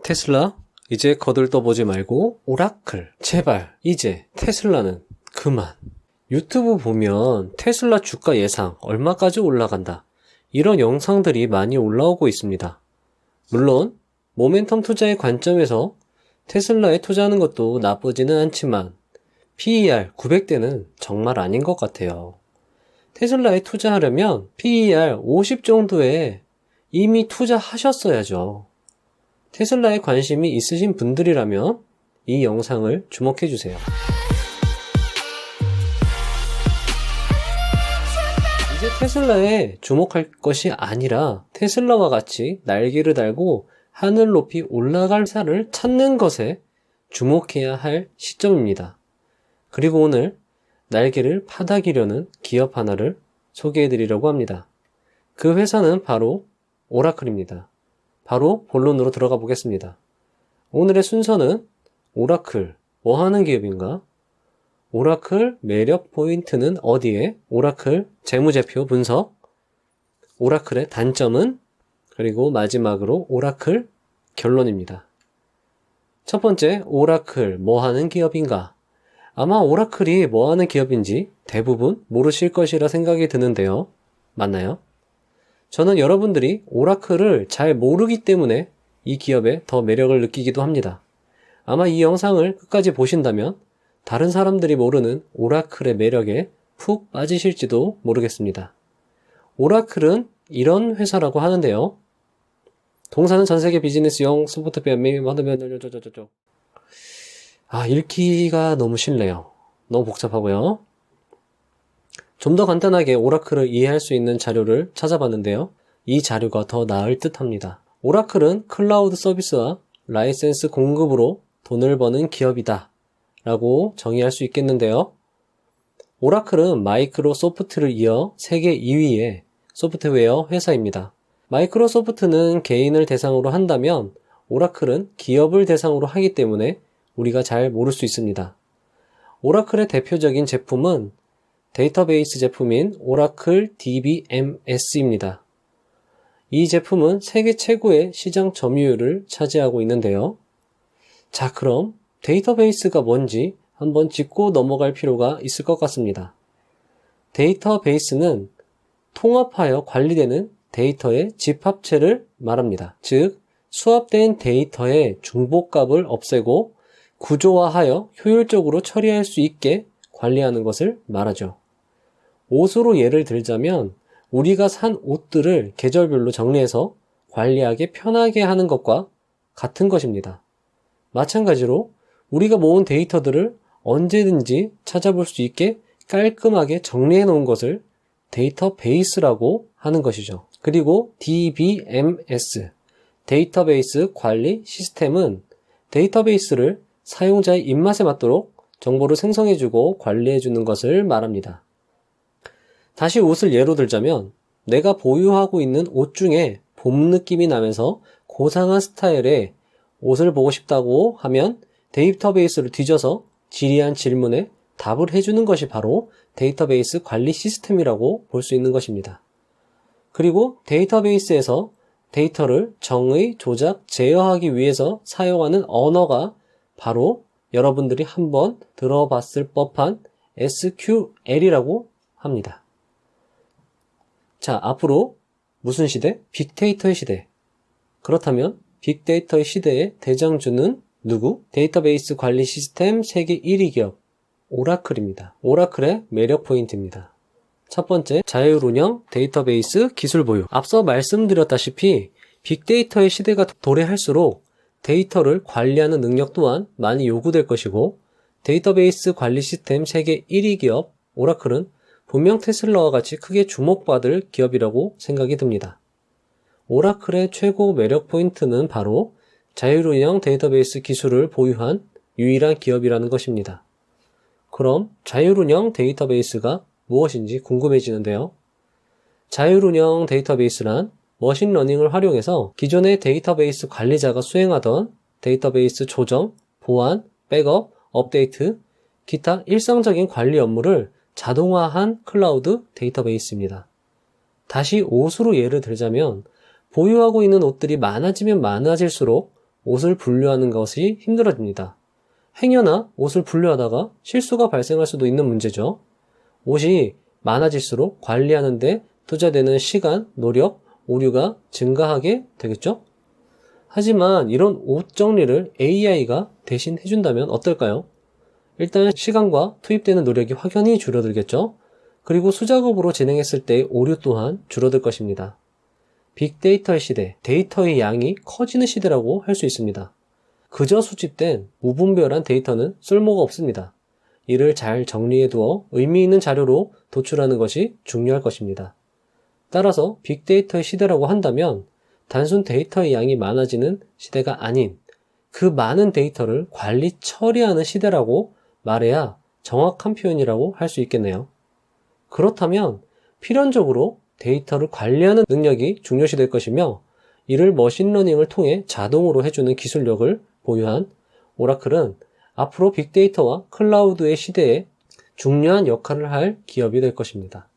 테슬라, 이제 거들떠보지 말고 오라클. 제발, 이제 테슬라는 그만. 유튜브 보면 테슬라 주가 예상 얼마까지 올라간다, 이런 영상들이 많이 올라오고 있습니다. 물론 모멘텀 투자의 관점에서 테슬라에 투자하는 것도 나쁘지는 않지만 PER 900대는 정말 아닌 것 같아요. 테슬라에 투자하려면 PER 50 정도에 이미 투자하셨어야죠. 테슬라에 관심이 있으신 분들이라면 이 영상을 주목해주세요. 이제 테슬라에 주목할 것이 아니라 테슬라와 같이 날개를 달고 하늘 높이 올라갈 회사를 찾는 것에 주목해야 할 시점입니다. 그리고 오늘 날개를 파닥이려는 기업 하나를 소개해드리려고 합니다. 그 회사는 바로 오라클입니다. 바로 본론으로 들어가 보겠습니다. 오늘의 순서는 오라클, 뭐 하는 기업인가? 오라클 매력 포인트는 어디에? 오라클 재무제표 분석, 오라클의 단점은? 그리고 마지막으로 오라클 결론입니다. 첫 번째, 오라클 뭐 하는 기업인가? 아마 오라클이 뭐 하는 기업인지 대부분 모르실 것이라 생각이 드는데요. 맞나요? 저는 여러분들이 오라클을 잘 모르기 때문에 이 기업에 더 매력을 느끼기도 합니다. 아마 이 영상을 끝까지 보신다면 다른 사람들이 모르는 오라클의 매력에 푹 빠지실지도 모르겠습니다. 오라클은 이런 회사라고 하는데요. 동사는 전세계 비즈니스용 소프트웨어 및 하드웨어 읽기가 너무 싫네요. 너무 복잡하고요. 좀 더 간단하게 오라클을 이해할 수 있는 자료를 찾아봤는데요. 이 자료가 더 나을 듯 합니다. 오라클은 클라우드 서비스와 라이센스 공급으로 돈을 버는 기업이다 라고 정의할 수 있겠는데요. 오라클은 마이크로소프트를 이어 세계 2위의 소프트웨어 회사입니다. 마이크로소프트는 개인을 대상으로 한다면 오라클은 기업을 대상으로 하기 때문에 우리가 잘 모를 수 있습니다. 오라클의 대표적인 제품은 데이터베이스 제품인 오라클 DBMS입니다. 이 제품은 세계 최고의 시장 점유율을 차지하고 있는데요. 자, 그럼 데이터베이스가 뭔지 한번 짚고 넘어갈 필요가 있을 것 같습니다. 데이터베이스는 통합하여 관리되는 데이터의 집합체를 말합니다. 즉, 수합된 데이터의 중복값을 없애고 구조화하여 효율적으로 처리할 수 있게 관리하는 것을 말하죠. 옷으로 예를 들자면 우리가 산 옷들을 계절별로 정리해서 관리하기 편하게 하는 것과 같은 것입니다. 마찬가지로 우리가 모은 데이터들을 언제든지 찾아볼 수 있게 깔끔하게 정리해 놓은 것을 데이터베이스라고 하는 것이죠. 그리고 DBMS, 데이터베이스 관리 시스템은 데이터베이스를 사용자의 입맛에 맞도록 정보를 생성해주고 관리해주는 것을 말합니다. 다시 옷을 예로 들자면 내가 보유하고 있는 옷 중에 봄 느낌이 나면서 고상한 스타일의 옷을 보고 싶다고 하면 데이터베이스를 뒤져서 지리한 질문에 답을 해주는 것이 바로 데이터베이스 관리 시스템이라고 볼 수 있는 것입니다. 그리고 데이터베이스에서 데이터를 정의, 조작, 제어하기 위해서 사용하는 언어가 바로 여러분들이 한번 들어봤을 법한 SQL이라고 합니다. 자, 앞으로 무슨 시대? 빅데이터의 시대. 그렇다면 빅데이터의 시대의 대장주는 누구? 데이터베이스 관리 시스템 세계 1위 기업 오라클입니다. 오라클의 매력 포인트입니다. 첫 번째, 자율운영 데이터베이스 기술 보유. 앞서 말씀드렸다시피 빅데이터의 시대가 도래할수록 데이터를 관리하는 능력 또한 많이 요구될 것이고, 데이터베이스 관리 시스템 세계 1위 기업 오라클은 분명 테슬라와 같이 크게 주목받을 기업이라고 생각이 듭니다. 오라클의 최고 매력 포인트는 바로 자율운영 데이터베이스 기술을 보유한 유일한 기업이라는 것입니다. 그럼 자율운영 데이터베이스가 무엇인지 궁금해지는데요. 자율운영 데이터베이스란 머신러닝을 활용해서 기존의 데이터베이스 관리자가 수행하던 데이터베이스 조정, 보안, 백업, 업데이트, 기타 일상적인 관리 업무를 자동화한 클라우드 데이터베이스입니다. 다시 옷으로 예를 들자면 보유하고 있는 옷들이 많아지면 많아질수록 옷을 분류하는 것이 힘들어집니다. 행여나 옷을 분류하다가 실수가 발생할 수도 있는 문제죠. 옷이 많아질수록 관리하는 데 투자되는 시간, 노력, 오류가 증가하게 되겠죠? 하지만 이런 옷 정리를 AI가 대신 해준다면 어떨까요? 일단 시간과 투입되는 노력이 확연히 줄어들겠죠? 그리고 수작업으로 진행했을 때의 오류 또한 줄어들 것입니다. 빅데이터의 시대, 데이터의 양이 커지는 시대라고 할 수 있습니다. 그저 수집된 무분별한 데이터는 쓸모가 없습니다. 이를 잘 정리해두어 의미 있는 자료로 도출하는 것이 중요할 것입니다. 따라서 빅데이터의 시대라고 한다면 단순 데이터의 양이 많아지는 시대가 아닌 그 많은 데이터를 관리 처리하는 시대라고 말해야 정확한 표현이라고 할 수 있겠네요. 그렇다면 필연적으로 데이터를 관리하는 능력이 중요시 될 것이며 이를 머신러닝을 통해 자동으로 해주는 기술력을 보유한 오라클은 앞으로 빅데이터와 클라우드의 시대에 중요한 역할을 할 기업이 될 것입니다.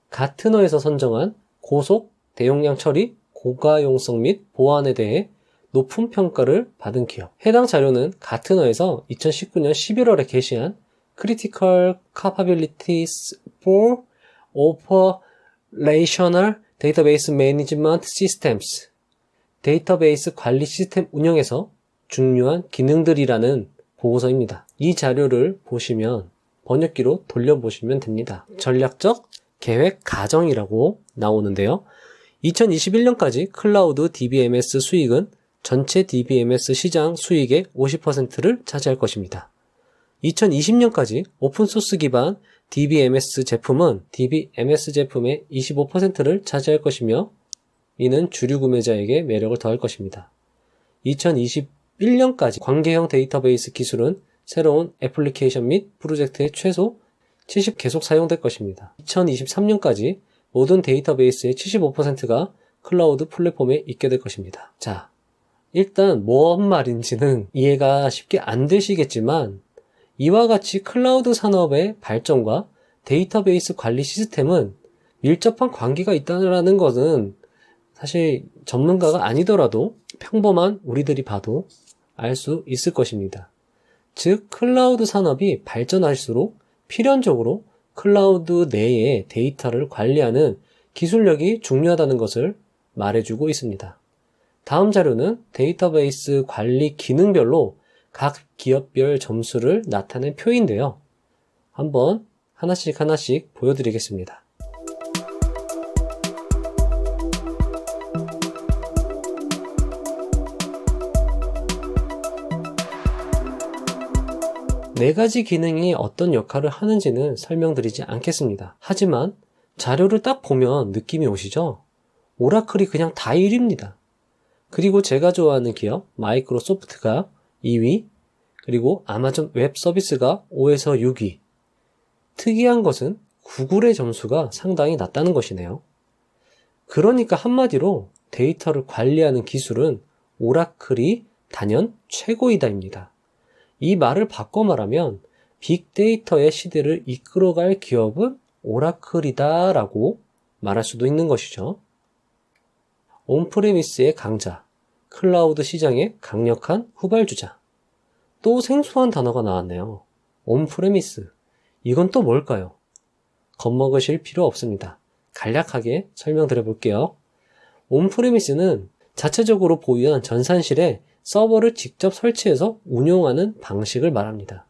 가트너에서 선정한 고속, 대용량 처리, 고가용성 및 보안에 대해 높은 평가를 받은 기업. 해당 자료는 가트너에서 2019년 11월에 게시한 Critical Capabilities for Operational Database Management Systems, 데이터베이스 관리 시스템 운영에서 중요한 기능들이라는 보고서입니다. 이 자료를 보시면 번역기로 돌려보시면 됩니다. 전략적 계획 과정이라고 나오는데요. 2021년까지 클라우드 DBMS 수익은 전체 DBMS 시장 수익의 50%를 차지할 것입니다. 2020년까지 오픈소스 기반 DBMS 제품은 DBMS 제품의 25%를 차지할 것이며 이는 주류 구매자에게 매력을 더할 것입니다. 2021년까지 관계형 데이터베이스 기술은 새로운 애플리케이션 및 프로젝트의 최소 70 계속 사용될 것입니다. 2023년까지 모든 데이터베이스의 75%가 클라우드 플랫폼에 있게 될 것입니다. 자, 일단 뭔 말인지는 이해가 쉽게 안 되시겠지만 이와 같이 클라우드 산업의 발전과 데이터베이스 관리 시스템은 밀접한 관계가 있다는 것은 사실 전문가가 아니더라도 평범한 우리들이 봐도 알 수 있을 것입니다. 즉, 클라우드 산업이 발전할수록 필연적으로 클라우드 내의 데이터를 관리하는 기술력이 중요하다는 것을 말해주고 있습니다. 다음 자료는 데이터베이스 관리 기능별로 각 기업별 점수를 나타낸 표인데요. 한번 하나씩 보여드리겠습니다. 네 가지 기능이 어떤 역할을 하는지는 설명드리지 않겠습니다. 하지만 자료를 딱 보면 느낌이 오시죠? 오라클이 그냥 다 1위입니다. 그리고 제가 좋아하는 기업 마이크로소프트가 2위, 그리고 아마존 웹 서비스가 5에서 6위. 특이한 것은 구글의 점수가 상당히 낮다는 것이네요. 그러니까 한마디로 데이터를 관리하는 기술은 오라클이 단연 최고이다입니다. 이 말을 바꿔 말하면 빅데이터의 시대를 이끌어갈 기업은 오라클이다 라고 말할 수도 있는 것이죠. 온프레미스의 강자, 클라우드 시장의 강력한 후발주자. 또 생소한 단어가 나왔네요. 온프레미스. 이건 또 뭘까요? 겁먹으실 필요 없습니다. 간략하게 설명드려 볼게요. 온프레미스는 자체적으로 보유한 전산실에 서버를 직접 설치해서 운용하는 방식을 말합니다.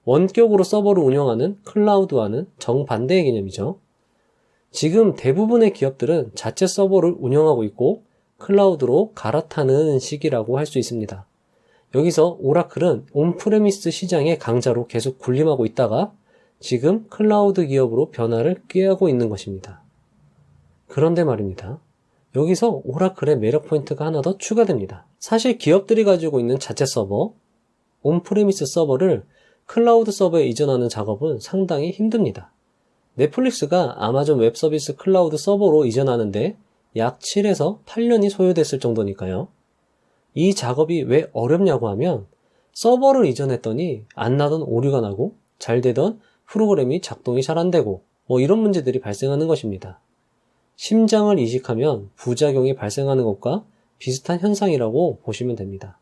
원격으로 서버를 운영하는 클라우드와는 정반대의 개념이죠. 지금 대부분의 기업들은 자체 서버를 운영하고 있고 클라우드로 갈아타는 시기라고 할 수 있습니다. 여기서 오라클은 온프레미스 시장의 강자로 계속 군림하고 있다가 지금 클라우드 기업으로 변화를 꾀하고 있는 것입니다. 그런데 말입니다. 여기서 오라클의 매력 포인트가 하나 더 추가됩니다. 사실 기업들이 가지고 있는 자체 서버, 온프레미스 서버를 클라우드 서버에 이전하는 작업은 상당히 힘듭니다. 넷플릭스가 아마존 웹 서비스 클라우드 서버로 이전하는데 약 7에서 8년이 소요됐을 정도니까요. 이 작업이 왜 어렵냐고 하면 서버를 이전했더니 안 나던 오류가 나고 잘 되던 프로그램이 작동이 잘 안 되고 이런 문제들이 발생하는 것입니다. 심장을 이식하면 부작용이 발생하는 것과 비슷한 현상이라고 보시면 됩니다.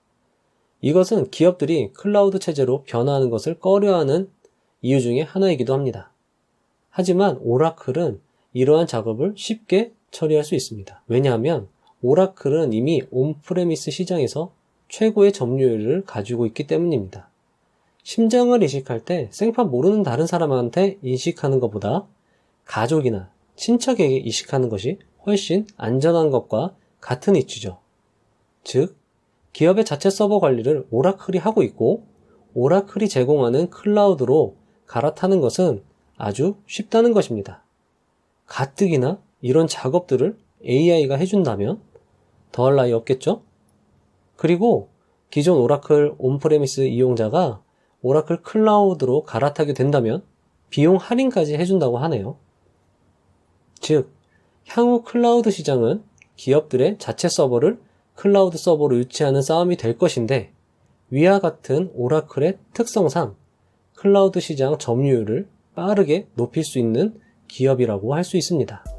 이것은 기업들이 클라우드 체제로 변화하는 것을 꺼려하는 이유 중에 하나이기도 합니다. 하지만 오라클은 이러한 작업을 쉽게 처리할 수 있습니다. 왜냐하면 오라클은 이미 온프레미스 시장에서 최고의 점유율을 가지고 있기 때문입니다. 심정을 이식할 때 생판 모르는 다른 사람한테 이식하는 것보다 가족이나 친척에게 이식하는 것이 훨씬 안전한 것과 같은 이치죠. 즉, 기업의 자체 서버 관리를 오라클이 하고 있고 오라클이 제공하는 클라우드로 갈아타는 것은 아주 쉽다는 것입니다. 가뜩이나 이런 작업들을 AI가 해준다면 더할 나위 없겠죠? 그리고 기존 오라클 온프레미스 이용자가 오라클 클라우드로 갈아타게 된다면 비용 할인까지 해준다고 하네요. 즉, 향후 클라우드 시장은 기업들의 자체 서버를 클라우드 서버로 유치하는 싸움이 될 것인데 위와 같은 오라클의 특성상 클라우드 시장 점유율을 빠르게 높일 수 있는 기업이라고 할 수 있습니다.